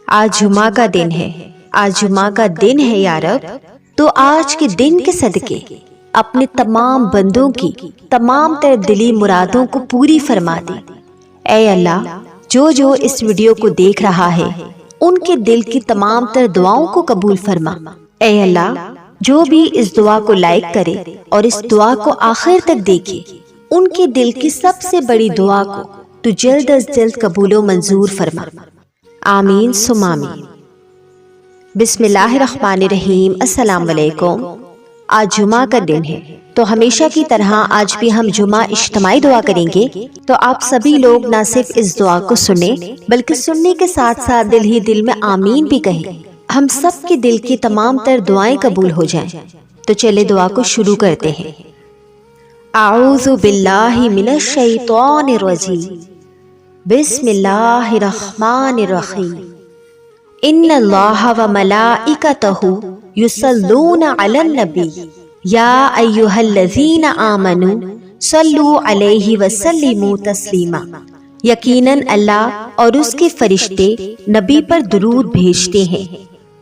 آج جمعہ کا دن ہے، آج جمعہ کا دن ہے یا رب، تو آج کے دن کے صدقے اپنے تمام بندوں کی تمام تر دلی مرادوں کو پوری فرما دے۔ اے اللہ، جو جو اس ویڈیو کو دیکھ رہا ہے ان کے دل کی تمام تر دعاؤں کو قبول فرما۔ اے اللہ، جو بھی اس دعا کو لائک کرے اور اس دعا کو آخر تک دیکھے ان کے دل کی سب سے بڑی دعا کو تو جلد از جلد قبول و منظور فرما۔ آمین ثم آمین۔ بسم اللہ الرحمن الرحیم۔ السلام علیکم۔ آج جمعہ کا دن ہے تو ہمیشہ کی طرح آج بھی ہم جمعہ اجتماعی دعا کریں گے، تو آپ سبھی لوگ نہ صرف اس دعا کو سنیں بلکہ سننے کے ساتھ ساتھ دل ہی دل میں آمین بھی کہیں، ہم سب کے دل کی تمام تر دعائیں قبول ہو جائیں۔ تو چلے دعا کو شروع کرتے ہیں۔ اعوذ باللہ من الشیطان الرجیم، بسم اللہ الرحمن الرحیم۔ ان اللہ و ملائکتہ یصلون علی النبی یا ایہا الذین آمنوا صلوا علیہ وسلموا تسلیما۔ یقیناً اللہ اور اس کے فرشتے نبی پر درود بھیجتے ہیں،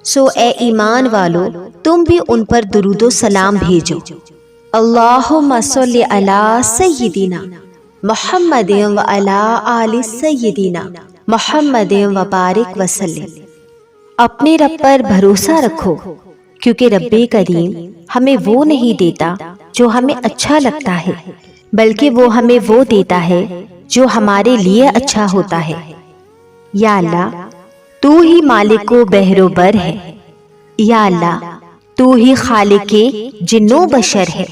سو اے ایمان والو تم بھی ان پر درود و سلام بھیجو۔ اللہم صلی علی سیدنا محمد و علی آل سیدنا محمد و بارک وسلم۔ اپنے رب پر بھروسہ رکھو، کیونکہ رب کریم ہمیں وہ نہیں دیتا جو ہمیں اچھا لگتا ہے، بلکہ وہ ہمیں وہ دیتا ہے جو ہمارے لیے اچھا ہوتا ہے۔ یا اللہ، تو ہی مالک و بحر و بر ہے۔ یا اللہ، تو ہی خالق جن و بشر ہے۔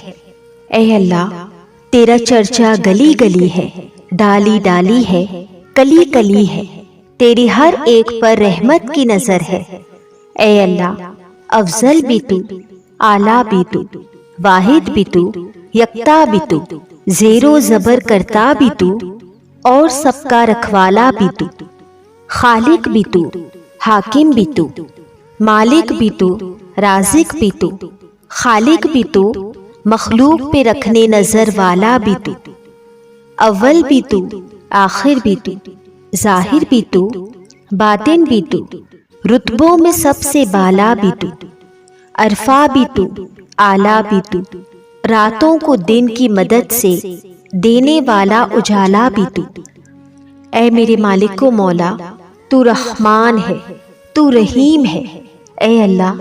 اے اللہ، تیرا چرچا گلی گلی ہے، ڈالی ڈالی ہے، کلی کلی ہے، تیری ہر ایک پر رحمت کی نظر ہے۔ اے اللہ، افضل بھی تو، اعلیٰ بھی تو، واحد بھی تو، یکتا بھی تو، زیر و زبر کرتا بھی تو، اور سب کا رکھوالا بھی تو، خالق بھی تو، حاکم بھی تو، مالک بھی تو، رازق بھی تو، خالق بھی تو، مخلوق پہ رکھنے نظر والا بھی تو، اول بھی تو، آخر بھی تو، ظاہر بھی تو، باطن بھی تو، رتبوں میں سب سے بالا بھی تو، عرفا بھی تو، اعلیٰ بھی تو، راتوں کو دن کی مدد سے دینے والا اجالا بھی تو۔ اے میرے مالک و مولا، تو رحمان ہے، تو رحیم ہے۔ اے اللہ،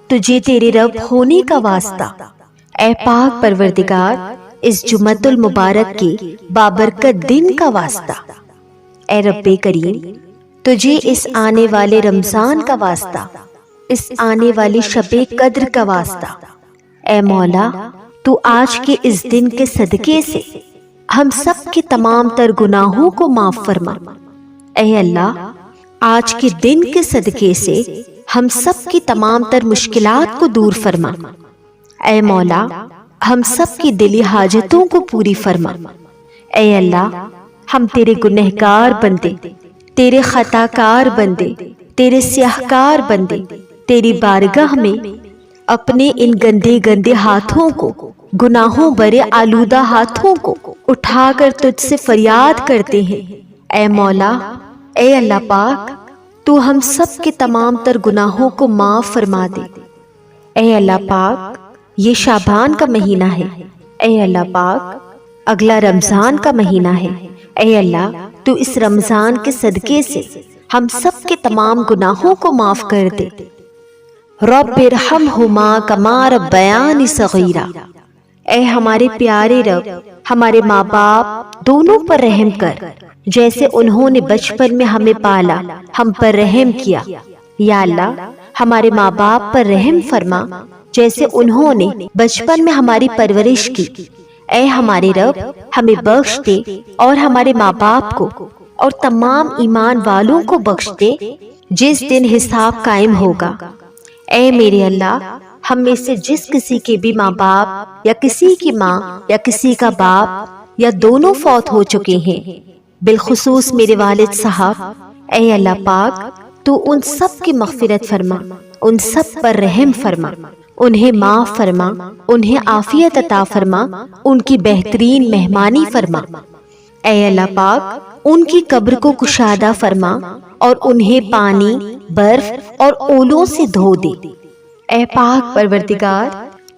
تجھے تیرے رب ہونے کا واسطہ، اے پاک پروردگار، اس جمعۃ المبارک کے بابرکت دن کا واسطہ، اے رب کریم، تجھے اس آنے والے رمضان کا واسطہ، اس آنے والی شب قدر کا واسطہ، اے مولا، تو آج کے اس دن کے صدقے سے ہم سب کے تمام تر گناہوں کو معاف فرما۔ اے اللہ، آج کے دن کے صدقے سے ہم سب کی تمام تر مشکلات کو دور فرما۔ اے مولا، ہم سب کی دلی حاجتوں کو پوری فرما۔ اے اللہ، ہم تیرے گنہگار بندے، تیرے خطا کار بندے، تیرے سیاہکار بندے، تیری بارگاہ میں اپنے ان گندے گندے ہاتھوں کو، گناہوں برے آلودہ ہاتھوں کو اٹھا کر تجھ سے فریاد کرتے ہیں۔ اے مولا، اے اللہ پاک، تو ہم سب کے تمام تر گناہوں کو معاف فرما دے۔ اے اللہ پاک، یہ شعبان کا مہینہ ہے، اے اللہ پاک اگلا رمضان کا مہینہ ہے۔ اے اللہ، تو اس رمضان کے صدقے سے ہم سب کے تمام گناہوں کو معاف کر دے۔ رب ارحمہما کما ربیانی صغیرا۔ اے ہمارے پیارے رب، ہمارے ماں باپ دونوں پر رحم کر، جیسے انہوں نے بچپن میں ہمیں پالا، ہم پر رحم کیا۔ یا اللہ، ہمارے ماں باپ پر رحم فرما، جیسے انہوں نے بچپن میں ہماری پرورش کی۔ اے ہمارے رب، ہمیں بخش دے اور ہمارے ماں باپ کو اور تمام ایمان والوں کو بخش دے جس دن حساب قائم ہوگا۔ اے میرے اللہ، ہم میں سے جس کسی کے بھی ماں باپ یا کسی کی ماں یا کسی کا باپ یا دونوں فوت ہو چکے ہیں، بالخصوص میرے والد صاحب، اے اللہ پاک، تو ان سب کی مغفرت فرما، ان سب پر رحم فرما، انہیں معاف فرما، انہیں عافیت عطا فرما، ان کی بہترین مہمانی فرما۔ اے اللہ پاک، ان کی قبر کو کشادہ فرما اور انہیں پانی، برف اور اولوں سے دھو دے۔ اے پاک پروردگار،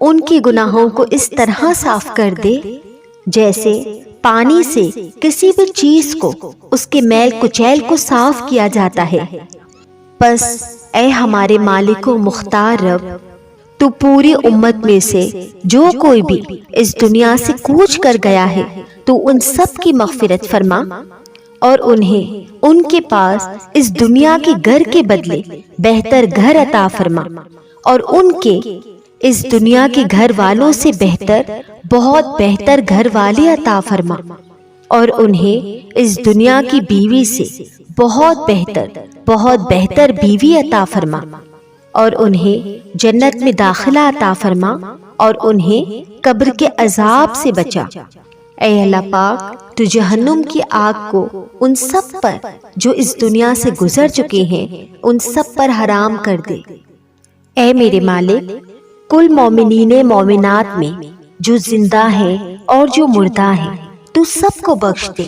ان کے گناہوں کو اس طرح صاف کر دے جیسے پانی سے کسی بھی چیز کو اس کے میل کچیل کو صاف کیا جاتا ہے۔ پس اے ہمارے مالک و مختار رب، تو پوری امت میں سے جو کوئی بھی اس دنیا سے کوچ کر گیا ہے تو ان سب کی مغفرت فرما، اور انہیں ان کے پاس اس دنیا کے گھر کے بدلے بہتر گھر عطا فرما، اور ان کے اس دنیا کے گھر والوں سے بہتر، بہت بہتر گھر والے عطا فرما، اور انہیں اس دنیا کی بیوی سے بہت بہتر بیوی عطا فرما، اور انہیں جنت میں داخلہ عطا فرما، اور انہیں قبر کے عذاب سے بچا۔ اے اللہ پاک، تو جہنم کی آگ کو ان سب پر جو اس دنیا سے گزر چکے ہیں ان سب پر حرام کر دے۔ اے میرے مالک، کل مومنین مومنات میں جو زندہ ہیں اور جو مردہ ہیں تو سب کو بخش دے۔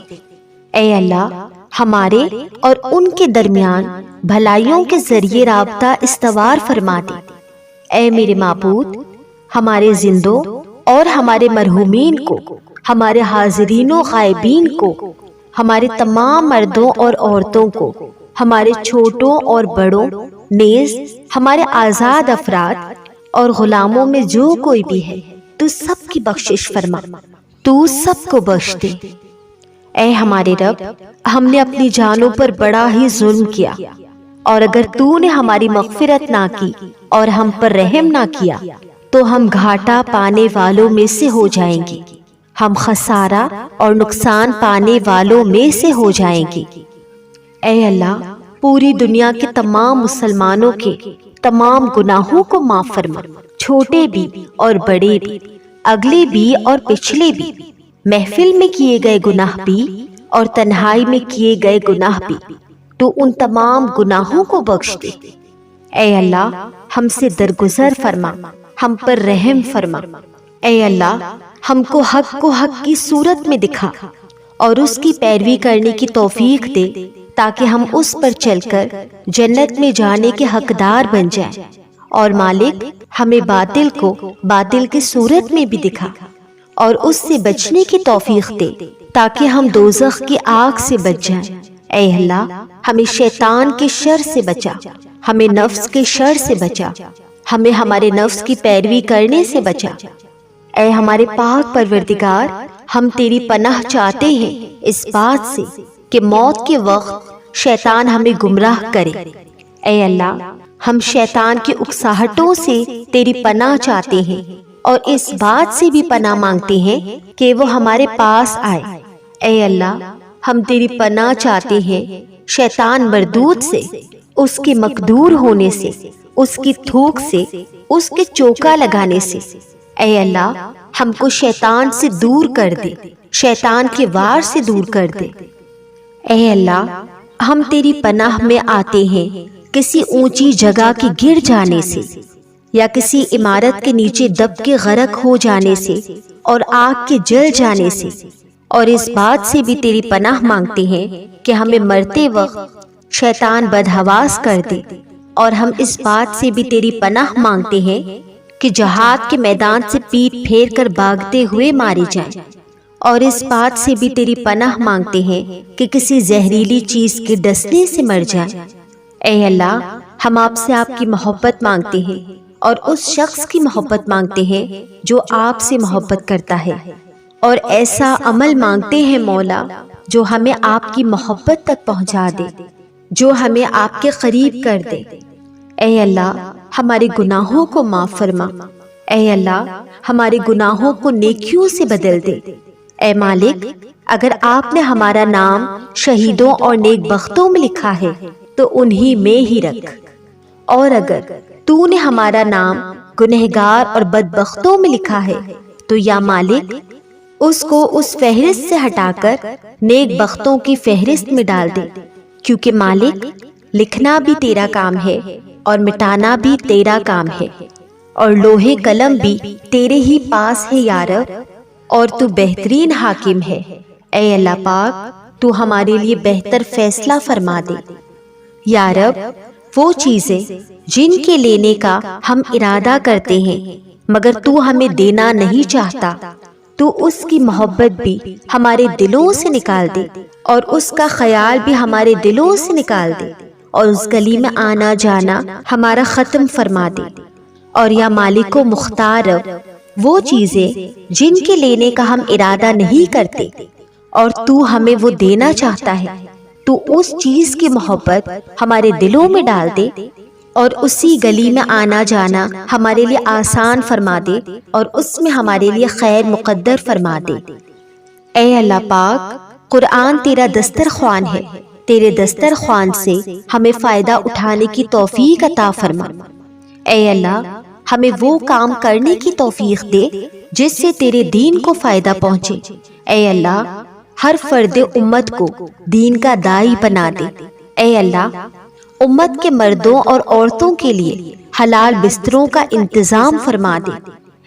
اے اللہ، ہمارے اور ان کے درمیان بھلائیوں کے ذریعے رابطہ استوار فرما دے۔ اے میرے معبود، ہمارے زندوں اور ہمارے مرحومین کو، ہمارے حاضرین و غائبین کو، ہمارے تمام مردوں اور عورتوں کو، ہمارے چھوٹوں اور بڑوں، نیز ہمارے آزاد افراد اور غلاموں میں جو کوئی بھی ہے تو سب کی بخشش فرما، تو سب کو بخش دے۔ اے ہمارے رب، ہم نے اپنی جانوں پر بڑا ہی ظلم کیا، اور اگر تو نے ہماری مغفرت نہ کی اور ہم پر رحم نہ کیا تو ہم گھاٹا پانے والوں میں سے ہو جائیں گے، ہم خسارہ اور نقصان پانے والوں میں سے ہو جائیں گے۔ اے اللہ، پوری دنیا کے تمام مسلمانوں کے تمام گناہوں کو معاف فرما، چھوٹے بھی اور بڑے بھی، اگلے بھی اور پچھلے بھی، محفل میں کیے گئے گناہ بھی اور تنہائی میں کیے گئے گناہ بھی، تو ان تمام گناہوں کو بخش دے۔ اے اللہ، ہم سے درگزر فرما، ہم پر رحم فرما۔ اے اللہ، ہم کو حق کی صورت میں دکھا اور اس کی پیروی کرنے کی توفیق دے، تاکہ ہم اس پر چل کر جنت میں جانے کے حقدار بن جائیں، اور مالک ہمیں باطل کو باطل کی صورت میں بھی دکھا اور اس سے بچنے کی توفیق دے، تاکہ ہم دوزخ کی آگ سے بچ جائیں۔ اے اللہ، ہمیں شیطان کے شر سے بچا، ہمیں نفس کے شر سے بچا، ہمیں ہمارے نفس کی پیروی کرنے سے بچا۔ اے ہمارے پاک پروردگار، ہم تیری پناہ چاہتے ہیں اس بات سے کہ موت کے وقت شیطان ہمیں گمراہ کرے۔ اے اللہ، ہم شیطان کی اکساہٹوں سے تیری پناہ چاہتے ہیں، اور اس بات سے بھی پناہ مانگتے ہیں کہ وہ ہمارے پاس آئے۔ اے اللہ، ہم تیری پناہ چاہتے ہیں شیطان مردود سے، اس کے مقدور ہونے سے، اس کی تھوک سے، اس کے چوکا لگانے سے۔ اے اللہ، ہم کو شیطان سے دور کر دے، شیطان کے وار سے دور کر دے۔ اے اللہ، ہم تیری پناہ میں آتے ہیں کسی اونچی جگہ کے گر جانے سے، یا کسی عمارت کے نیچے دب کے غرق ہو جانے سے اور آگ کے جل جانے سے، اور اس بات سے بھی تیری پناہ مانگتے ہیں کہ ہمیں مرتے وقت شیطان بدحواس کر دے، اور ہم اس بات سے بھی تیری پناہ مانگتے ہیں کہ جہاد کے میدان سے پیٹ پھیر کر بھاگتے ہوئے مارے جائیں، اور اس بات سے بھی تیری پناہ مانگتے ہیں کہ کسی زہریلی چیز کے ڈسنے سے مر جائیں۔ اے اللہ، ہم آپ سے آپ کی محبت مانگتے ہیں، اور اس شخص کی محبت مانگتے ہیں جو آپ سے محبت کرتا ہے، اور ایسا عمل مانگتے ہیں مولا جو ہمیں آپ کی محبت تک پہنچا دے، جو ہمیں آپ کے قریب کر دے۔ اے اللہ، ہمارے گناہوں کو معاف فرما۔ اے اللہ، ہمارے گناہوں کو نیکیوں سے بدل دے۔ اے مالک، اگر آپ نے ہمارا نام شہیدوں اور نیک بختوں میں لکھا ہے تو انہی میں ہی رکھ، اور اگر تو نے ہمارا نام گنہگار اور بدبختوں میں لکھا ہے تو یا مالک اس کو اس فہرست سے ہٹا کر نیک بختوں کی فہرست میں ڈال دے، کیونکہ مالک لکھنا بھی تیرا کام ہے اور مٹانا بھی تیرا کام ہے، اور لوہے قلم بھی تیرے ہی پاس ہے یا رب، اور تو بہترین حاکم ہے۔ اے اللہ پاک، تو ہمارے لیے بہتر فیصلہ فرما دے۔ یا رب، وہ چیزیں جن کے لینے کا ہم ارادہ کرتے ہیں مگر تو ہمیں دینا نہیں چاہتا، تو اس کی محبت بھی ہمارے دلوں سے نکال دے اور اس کا خیال بھی ہمارے دلوں سے نکال دے، اور اس گلی میں آنا جانا ہمارا ختم فرما دے۔ اور یا مالک و مختار، وہ چیزیں جن کے لینے کا ہم ارادہ نہیں کرتے اور تو ہمیں وہ دینا چاہتا ہے، تو اس چیز کی محبت ہمارے دلوں میں ڈال دے اور اسی گلی میں آنا جانا ہمارے لیے آسان فرما دے اور اس میں ہمارے لیے خیر مقدر فرما دے۔ اے اللہ پاک، قرآن تیرا دسترخوان ہے، تیرے دسترخوان سے ہمیں فائدہ اٹھانے کی توفیق عطا فرما۔ اے اللہ، ہمیں وہ کام کرنے کی توفیق دے جس سے تیرے دین کو فائدہ پہنچے۔ اے اللہ، ہر فرد امت کو دین کا داعی بنا دے۔ اے اللہ، امت کے مردوں اور عورتوں کے لیے حلال بستروں کا انتظام فرما دے۔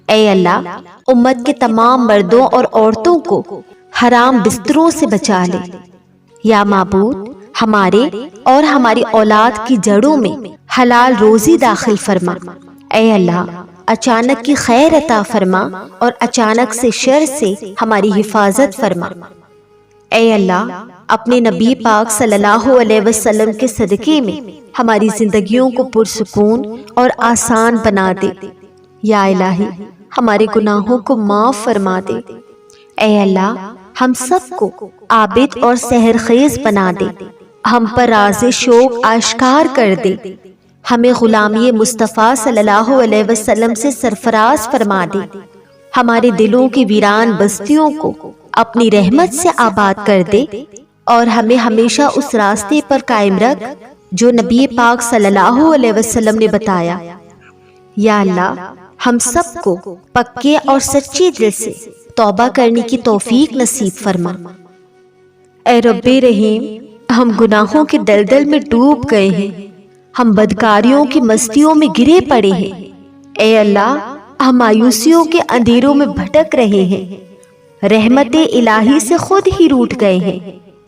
اے اللہ، امت کے تمام مردوں اور عورتوں کو حرام بستروں سے بچا لے۔ یا معبود، ہمارے اور ہماری اولاد کی جڑوں میں حلال روزی داخل فرما۔ اے اللہ، اچانک کی خیر عطا فرما اور اچانک سے شر سے ہماری حفاظت فرما۔ اے اللہ، اپنے نبی پاک صلی اللہ علیہ وسلم کے صدقے میں ہماری زندگیوں کو پرسکون اور آسان بنا دے۔ یا الہی، ہمارے گناہوں کو معاف فرما دے۔ اے اللہ، ہم سب کو عابد اور سحر خیز بنا دے، ہم پر راز شوق آشکار کر دے، ہمیں غلامی مصطفیٰ صلی اللہ علیہ وسلم سے سرفراز فرما دے، ہمارے دلوں کی ویران بستیوں کو اپنی رحمت سے آباد کر دے اور ہمیں ہمیشہ اس راستے پر قائم رکھ جو نبی پاک صلی اللہ علیہ وسلم نے بتایا۔ یا اللہ، ہم سب کو پکے اور سچے دل سے توبہ کرنے کی توفیق نصیب فرما۔ اے رب رحیم، ہم گناہوں کے دلدل میں ڈوب گئے ہیں، ہم بدکاریوں کی مستیوں میں گرے پڑے ہیں۔ اے اللہ، ہم مایوسیوں کے اندھیروں میں بھٹک رہے ہیں، رحمت الہی سے خود ہی روٹھ گئے ہیں۔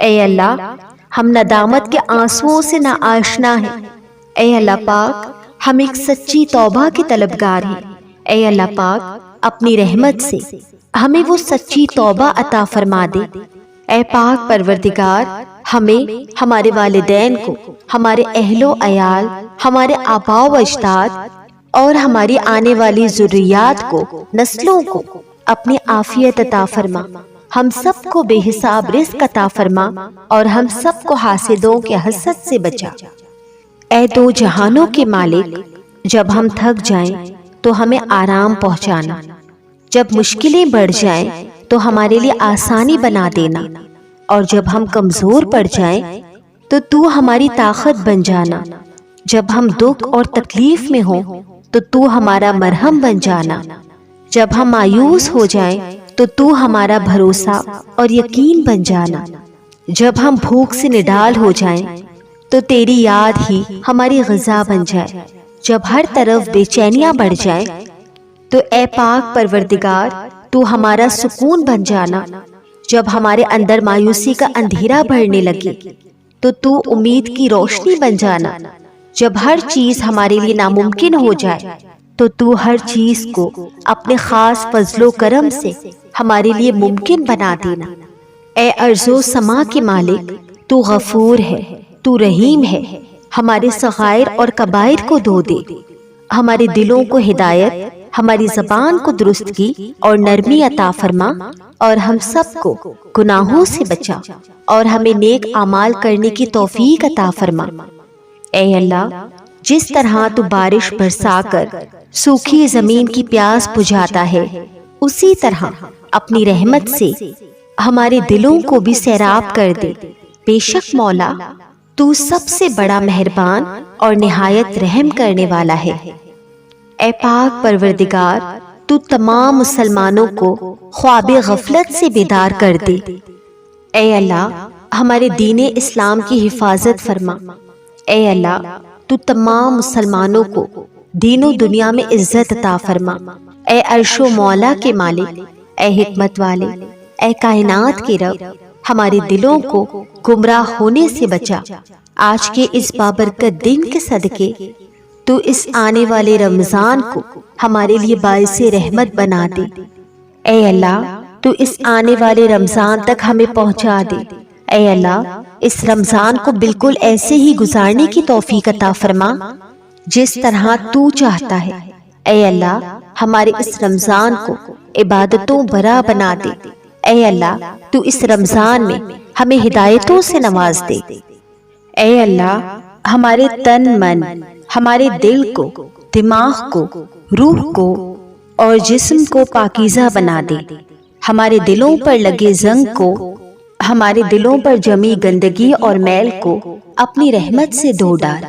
اے اللہ، ہم ندامت کے آنسوؤں سے نا آشنا ہیں۔ اے اللہ پاک، ہم ایک سچی توبہ کے طلبگار ہیں۔ اے اللہ پاک، اپنی رحمت سے ہمیں وہ سچی توبہ عطا فرما دے۔ اے پاک پروردگار، ہمیں، ہمارے والدین کو، ہمارے اہل و عیال، ہمارے آباء و اجداد اور ہماری آنے والی ذریات کو، نسلوں کو اپنی عافیت عطا فرما، ہم سب کو بے حساب رزق عطا فرما اور ہم سب کو حاسدوں کے حسد سے بچا۔ اے دو جہانوں کے مالک، جب ہم تھک جائیں تو ہمیں آرام پہنچانا، جب مشکلیں بڑھ جائیں تو ہمارے لیے آسانی بنا دینا، اور جب ہم کمزور پڑ جائیں تو تو ہماری طاقت بن جانا، جب ہم دکھ اور تکلیف میں ہوں تو تو ہمارا مرہم بن جانا، جب ہم مایوس ہو جائیں تو تو ہمارا بھروسہ اور یقین بن جانا، جب ہم بھوک سے نڈال ہو جائیں تو تیری یاد ہی ہماری غذا بن جائے، جب ہر طرف بے چینیاں بڑھ جائیں تو اے پاک پروردگار، تو ہمارا سکون بن جانا، جب ہمارے اندر مایوسی کا اندھیرا بڑھنے لگے تو امید کی روشنی بن جانا، جب ہر چیز ہمارے لیے ناممکن ہو جائے تو ہر چیز کو اپنے خاص فضل و کرم سے ہمارے لیے ممکن بنا دینا۔ اے ارض و سما کے مالک، تو غفور ہے، تو رحیم ہے، ہمارے صغائر اور کبائر کو دھو دے، ہمارے دلوں کو ہدایت، ہماری زبان کو درستگی اور نرمی عطا فرما، اور ہم سب کو گناہوں سے بچا اور ہمیں نیک اعمال کرنے کی توفیق عطا فرما۔ اے اللہ، جس طرح تو بارش برسا کر سوکھی زمین کی پیاس بجھاتا ہے، اسی طرح اپنی رحمت سے ہمارے دلوں کو بھی سیراب کر دے۔ بے شک مولا، تو سب سے بڑا مہربان اور نہایت رحم کرنے والا ہے۔ اے پاک پروردگار، تو تمام مسلمانوں کو خواب غفلت سے بیدار کر دے۔ اے اللہ، ہمارے دین اسلام کی حفاظت فرما۔ اے اللہ، تو تمام مسلمانوں کو دین و دنیا میں عزت عطا فرما۔ اے عرش و مولا کے مالک، اے حکمت والے، اے کائنات کے رب، ہمارے دلوں کو گمراہ ہونے سے بچا، آج کے اس بابرکت دن کے صدقے تو اس آنے والے رمضان کو ہمارے لیے باعث رحمت بنا دے۔ اے اللہ تو اس آنے والے رمضان تک ہمیں پہنچا دے۔ اے اللہ اس رمضان کو بالکل ایسے ہی گزارنے کی توفیق عطا فرما جس طرح تو چاہتا ہے۔ اے اللہ ہمارے اس رمضان کو عبادتوں بھرا بنا دے۔ اے اللہ تو اس رمضان میں ہمیں ہدایتوں سے نواز دے۔ اے اللہ ہمارے تن من، ہمارے دل کو، دماغ کو، روح کو اور جسم کو پاکیزہ بنا دے۔ ہمارے دلوں پر لگے زنگ کو، ہمارے دلوں پر جمی گندگی اور میل کو اپنی رحمت سے دھو ڈال۔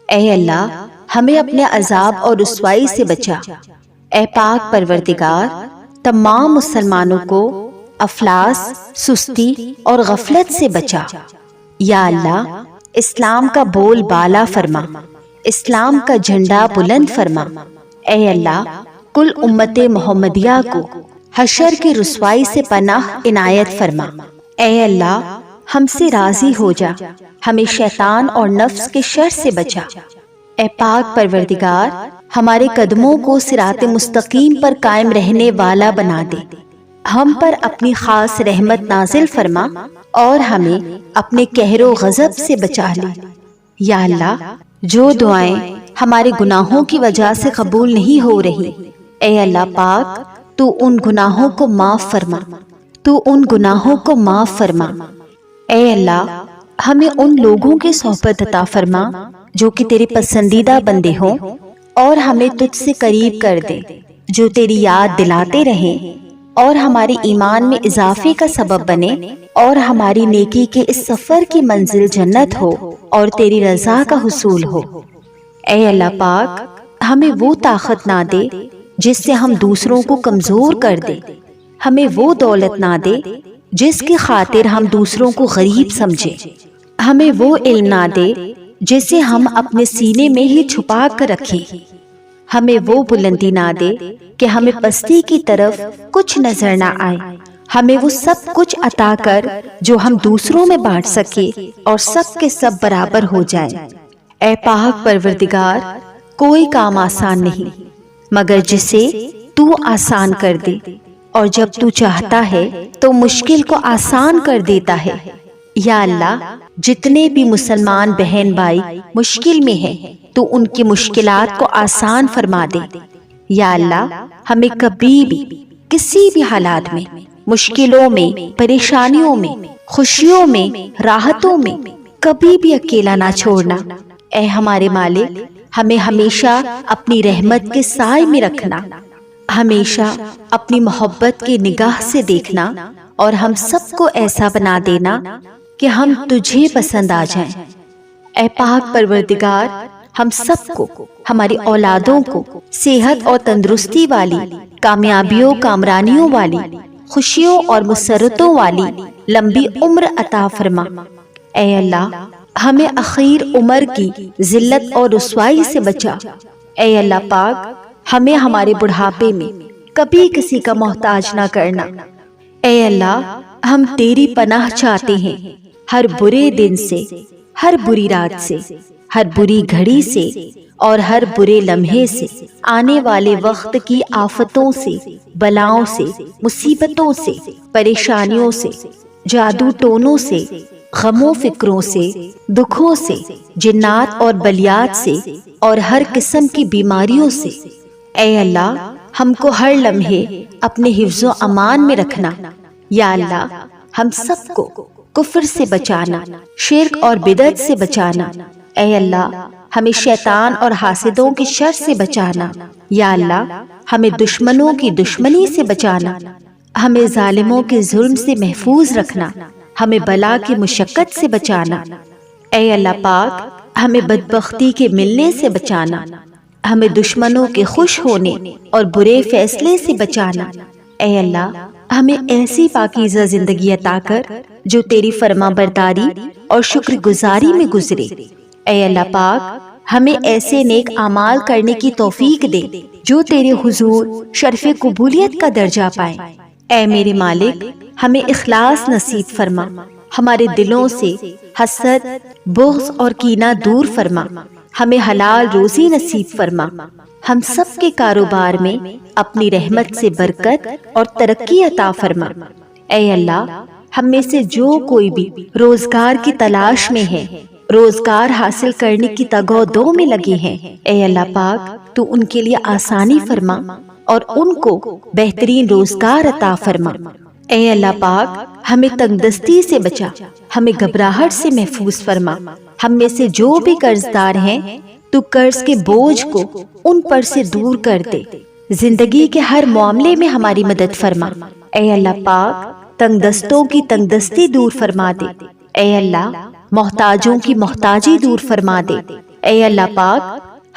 اے اللہ ہمیں اپنے عذاب اور رسوائی سے بچا۔ اے پاک پروردگار تمام مسلمانوں کو افلاس، سستی اور غفلت سے بچا۔ یا اللہ اسلام کا بول بالا فرما، اسلام کا جھنڈا بلند فرما۔ اے اللہ کل امت محمدیہ کو حشر کی رسوائی سے پناہ عنایت فرما۔ اے اللہ ہم سے راضی ہو جا، ہمیں شیطان اور نفس کے شر سے بچا۔ اے پاک پروردگار ہمارے قدموں کو صراط مستقیم پر قائم رہنے والا بنا دے۔ ہم پر اپنی خاص رحمت نازل فرما اور ہمیں اپنے قہر و غضب سے بچا لے۔ یا اللہ جو دعائیں ہمارے گناہوں کی وجہ سے قبول نہیں ہو رہی، اے اللہ پاک تو ان گناہوں کو معاف فرما، تو ان گناہوں کو معاف فرما۔ اے اللہ ہمیں ان لوگوں کی صحبت عطا فرما جو کہ تیرے پسندیدہ بندے ہوں، اور ہمیں تجھ سے قریب کر دے، جو تیری یاد دلاتے رہیں اور ہمارے ایمان میں اضافے کا سبب بنے، اور ہماری نیکی کے اس سفر کی منزل جنت ہو اور تیری رضا کا حصول ہو۔ اے اللہ پاک ہمیں وہ طاقت نہ دے جس سے ہم دوسروں کو کمزور کر دے، ہمیں وہ دولت نہ دے جس کی خاطر ہم دوسروں کو غریب سمجھیں، ہمیں وہ علم نہ دے جسے ہم اپنے سینے میں ہی چھپا کر رکھیں، ہمیں وہ بلندی نہ دے کہ ہمیں پستی کی طرف کچھ نظر نہ آئے، ہمیں وہ سب کچھ عطا کر جو ہم دوسروں میں بانٹ سکے اور سب کے سب برابر ہو جائیں۔ اے پاک پروردگار کوئی کام آسان نہیں مگر جسے تو آسان کر دے، اور جب تو چاہتا ہے تو مشکل کو آسان کر دیتا ہے۔ یا اللہ جتنے بھی مسلمان بہن بھائی مشکل میں ہیں تو ان کی مشکلات کو آسان فرما دے۔ یا اللہ ہمیں کبھی بھی کسی بھی حالات میں، مشکلوں میں، پریشانیوں میں، خوشیوں میں، راحتوں میں کبھی بھی اکیلا نہ چھوڑنا۔ اے ہمارے مالک ہمیں ہمیشہ اپنی رحمت کے سائے میں رکھنا، ہمیشہ اپنی محبت کی نگاہ سے دیکھنا، اور ہم سب کو ایسا بنا دینا کہ ہم تجھے پسند آ جائیں۔ اے پاک پروردگار ہم سب کو، ہماری اولادوں کو صحت اور تندرستی والی، کامیابیوں کامرانیوں والی، خوشیوں اور مسرتوں والی لمبی عمر عطا فرما۔ اے اللہ ہمیں اخیر عمر کی ذلت اور رسوائی سے بچا۔ اے اللہ پاک ہمیں ہمارے بڑھاپے میں کبھی کسی کا محتاج نہ کرنا۔ اے اللہ ہم تیری پناہ چاہتے ہیں ہر برے دن سے، ہر بری رات سے، ہر بری گھڑی سے اور ہر برے لمحے سے، آنے والے وقت کی آفتوں سے، بلاؤں سے، مصیبتوں سے، پریشانیوں سے، جادو ٹونوں سے، غم و فکروں سے، دکھوں سے، جنات اور بلیات سے، اور ہر قسم کی بیماریوں سے۔ اے اللہ ہم کو ہر لمحے اپنے حفظ و امان میں رکھنا۔ یا اللہ ہم سب کو کفر سے بچانا، شرک اور بدعت سے بچانا۔ اے اللہ ہمیں شیطان اور حاسدوں کی شر سے بچانا۔ یا اللہ ہمیں دشمنوں کی دشمنی سے بچانا، ہمیں ظالموں کے ظلم سے محفوظ رکھنا، ہمیں بلا کی مشقت سے بچانا۔ اے اللہ پاک ہمیں بدبختی کے ملنے سے بچانا، ہمیں دشمنوں کے خوش ہونے اور برے فیصلے سے بچانا۔ اے اللہ ہمیں ایسی پاکیزہ زندگی عطا کر جو تیری فرما برداری اور شکر گزاری میں گزرے۔ اے اللہ پاک ہمیں ایسے نیک اعمال کرنے کی توفیق دے جو تیرے حضور شرف قبولیت کا درجہ پائیں۔ اے میرے مالک ہمیں اخلاص نصیب فرما، ہمارے دلوں سے حسد، بغض اور کینہ دور فرما، ہمیں حلال روزی نصیب فرما، ہم سب کے کاروبار میں اپنی رحمت سے برکت اور ترقی عطا فرما۔ اے اللہ، ہم میں سے جو کوئی بھی روزگار کی تلاش میں ہے، روزگار حاصل کرنے کی تگ و دو میں لگے ہیں، اے اللہ پاک تو ان کے لیے آسانی فرما اور ان کو بہترین روزگار عطا فرما۔ اے اللہ پاک، ہمیں تنگ دستی سے بچا، ہمیں گھبراہٹ سے محفوظ فرما۔ ہم میں سے جو بھی قرض دار ہیں تو قرض کے بوجھ کو ان پر سے دور کر دے، زندگی کے ہر معاملے میں ہماری مدد فرما۔ اے اللہ پاک، تنگ دستوں کی تنگ دستی دور فرما دے۔ اے اللہ، محتاجوں کی محتاجی دور فرما دے۔ اے اللہ پاک،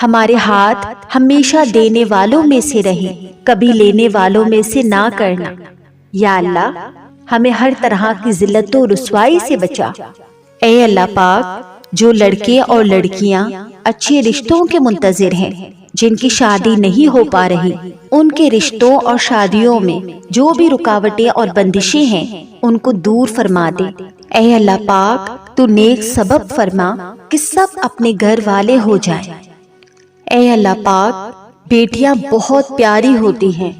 ہمارے ہاتھ ہمیشہ دینے والوں میں سے رہیں، کبھی لینے والوں میں سے نہ کرنا۔ یا اللہ، ہمیں ہر طرح کی ذلت و رسوائی سے بچا۔ اے اللہ پاک، جو لڑکے اور لڑکیاں اچھے رشتوں کے منتظر ہیں، جن کی شادی نہیں ہو پا رہی، ان کے رشتوں اور شادیوں میں جو بھی رکاوٹیں اور بندشیں ہیں ان کو دور فرما دے۔ اے اللہ پاک، تو نیک سبب فرما کہ سب اپنے گھر والے ہو جائیں۔ اے اللہ پاک، بیٹیاں بہت پیاری ہوتی ہیں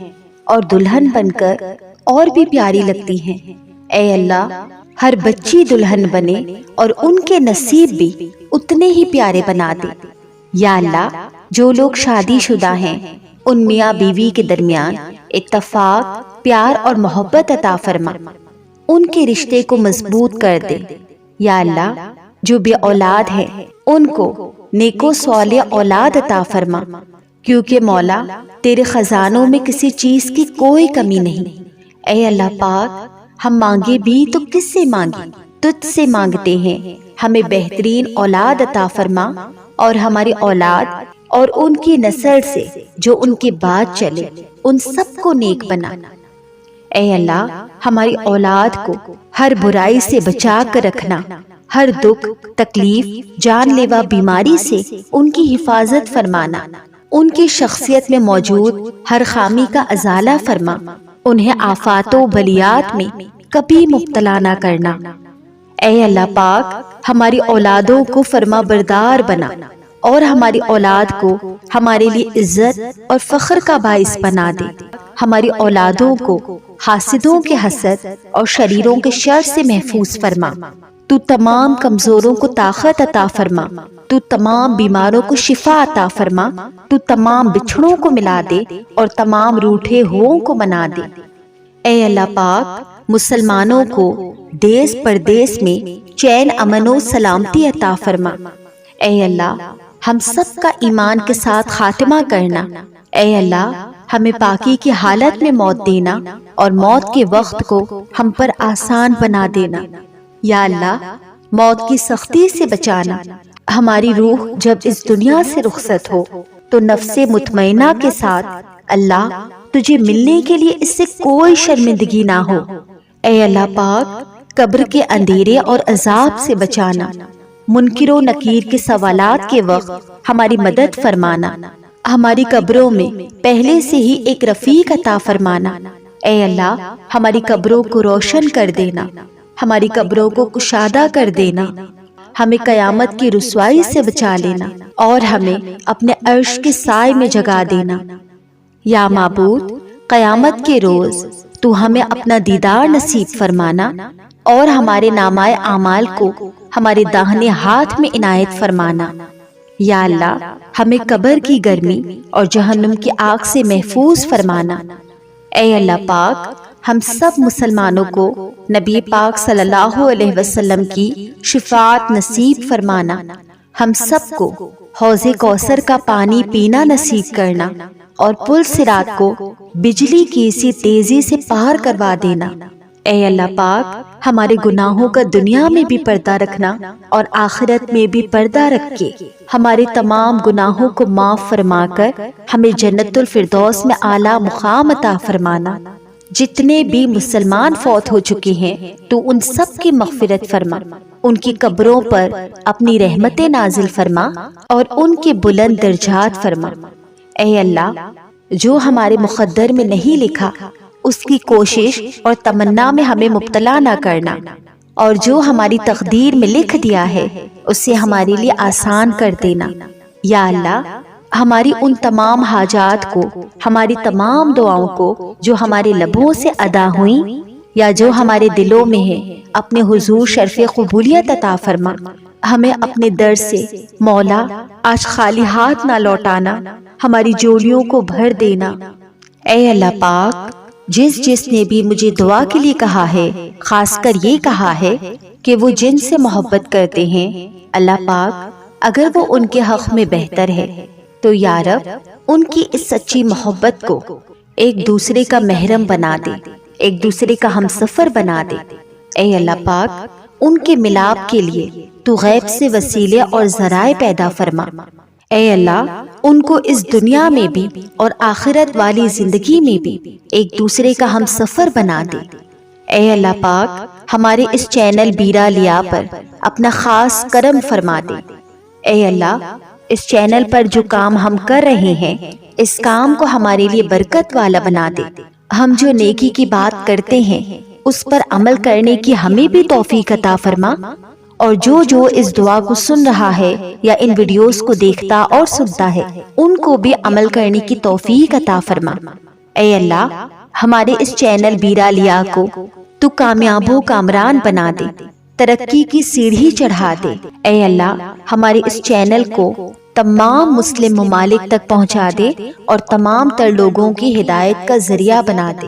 اور دلہن بن کر اور بھی پیاری لگتی ہیں۔ اے اللہ، ہر بچی دلہن بنے اور ان کے نصیب بھی اتنے ہی پیارے بنا دے۔ یا اللہ، جو لوگ شادی شدہ ہیں ان میاں بیوی کے درمیان اتفاق، پیار اور محبت عطا فرما، ان کے رشتے کو مضبوط کر دے۔ یا اللہ، جو بے اولاد ہیں ان کو نیک و صالح اولاد عطا فرما، کیونکہ مولا تیرے خزانوں میں کسی چیز کی کوئی کمی نہیں۔ اے اللہ پاک، ہم مانگے بھی تو کس سے مانگے، تجھ سے مانگتے ہیں، ہمیں بہترین اولاد عطا فرما اور ہماری اولاد اور ان کی نسل سے جو ان کے بعد چلے ان سب کو نیک بنا۔ اے اللہ، ہماری اولاد کو ہر برائی سے بچا کر رکھنا، ہر دکھ، تکلیف، جان لیوا بیماری سے ان کی حفاظت فرمانا، ان کی شخصیت میں موجود ہر خامی کا ازالہ فرما، انہیں آفات و بلیات میں کبھی مبتلا نہ کرنا۔ اے اللہ پاک، ہماری اولادوں کو فرما بردار بنا اور ہماری اولاد کو ہمارے لیے عزت اور فخر کا باعث بنا دے۔ ہماری اولادوں کو حاسدوں کے حسد اور شریروں کے شر سے محفوظ فرما۔ تو تمام کمزوروں کو طاقت عطا فرما، تو تمام بیماروں کو شفا عطا فرما، تو تمام بچھڑوں کو ملا دے اور تمام روٹھے ہووں کو منا دے۔ اے اللہ پاک، مسلمانوں کو دیس پردیس میں چین، امن و سلامتی عطا فرما۔ اے اللہ، ہم سب کا ایمان کے ساتھ خاتمہ کرنا۔ اے اللہ، ہمیں پاکی کی حالت میں موت دینا اور موت کے وقت کو ہم پر آسان بنا دینا۔ یا اللہ، موت کی سختی سے بچانا۔ ہماری روح جب اس دنیا سے رخصت ہو تو نفس مطمئنہ کے ساتھ اللہ تجھے ملنے کے لیے اس سے کوئی شرمندگی نہ ہو۔ اے اللہ پاک، قبر کے اندھیرے اور عذاب سے بچانا، منکر و نکیر کے سوالات کے وقت ہماری مدد فرمانا، ہماری قبروں میں پہلے سے ہی ایک رفیق عطا فرمانا۔ اے اللہ، ہماری قبروں کو روشن کر دینا، ہماری قبروں کو کشادہ کر دینا، ہمیں قیامت کی رسوائی سے بچا لینا اور ہمیں اپنے عرش کے سائے میں جگا دینا۔ یا معبود، قیامت کے روز تو ہمیں اپنا دیدار نصیب فرمانا اور ہمارے نامۂ اعمال کو ہمارے داہنے ہاتھ میں عنایت فرمانا۔ یا اللہ، ہمیں قبر کی گرمی اور جہنم کی آگ سے محفوظ فرمانا۔ اے اللہ پاک، ہم سب مسلمانوں کو نبی پاک صلی اللہ علیہ وسلم کی شفاعت نصیب فرمانا، ہم سب کو حوض کوثر کا پانی پینا نصیب کرنا اور پل صراط کو بجلی کی سی تیزی سے پار کروا دینا۔ اے اللہ پاک، ہمارے گناہوں کا دنیا میں بھی پردہ رکھنا اور آخرت میں بھی پردہ رکھ کے ہمارے تمام گناہوں کو معاف فرما کر ہمیں جنت الفردوس میں اعلیٰ مقام عطا فرمانا۔ جتنے بھی مسلمان فوت ہو چکے ہیں تو ان سب کی مغفرت فرما، ان کی قبروں پر اپنی رحمتیں نازل فرما اور ان کے بلند درجات فرما۔ اے اللہ، جو ہمارے مقدر میں نہیں لکھا اس کی کوشش اور تمنا میں ہمیں مبتلا نہ کرنا۔ اور جو ہماری تقدیر میں لکھ دیا ہے اسے ہمارے لیے آسان کر دینا۔ یا اللہ ہماری ان تمام حاجات کو، ہماری تمام دعاؤں کو جو ہمارے لبوں سے ادا ہوئیں یا جو ہمارے دلوں میں ہے، اپنے حضور شرف قبولیت عطا فرما۔ ہمیں اپنے در سے مولا آج خالی ہاتھ نہ لوٹانا، ہماری جولیوں کو بھر دینا۔ اے اللہ پاک، جس نے بھی مجھے دعا کے لیے کہا ہے، خاص کر یہ کہا ہے کہ وہ جن سے محبت کرتے ہیں، اللہ پاک اگر وہ ان کے حق میں بہتر ہے تو یا رب ان کی اس سچی محبت کو ایک دوسرے کا محرم بنا دے، ایک دوسرے کا ہمسفر بنا دے۔ اے اللہ پاک ان کے ملاپ کے لیے تو غیب سے وسیلے اور ذرائع پیدا فرما۔ اے اللہ ان کو اس دنیا میں بھی اور آخرت والی زندگی میں بھی ایک دوسرے کا ہمسفر بنا دے۔ اے اللہ پاک ہمارے اس چینل بیرا لیا پر اپنا خاص کرم فرما دے۔ اے اللہ اس چینل پر جو کام ہم کر رہے ہیں، اس کام کو ہمارے لیے برکت والا بنا دے۔ ہم جو نیکی کی بات کرتے ہیں اس پر عمل کرنے کی ہمیں بھی توفیق عطا فرما، اور جو اس دعا کو سن رہا ہے یا ان ویڈیوز کو دیکھتا اور سنتا ہے ان کو بھی عمل کرنے کی توفیق عطا فرما۔ اے اللہ ہمارے اس چینل بیرا لیا کو تو کامیاب و کامران بنا دے، ترقی کی سیڑھی چڑھا دے۔ اے اللہ ہمارے اس چینل کو تمام مسلم ممالک تک پہنچا دے اور تمام تر لوگوں کی ہدایت کا ذریعہ بنا دے۔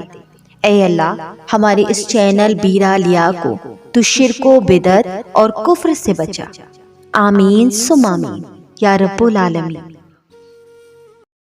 اے اللہ ہمارے اس چینل بیرا لیا کو تو شرک و بدعت اور کفر سے بچا۔ آمین ثم آمین یا رب العالمین۔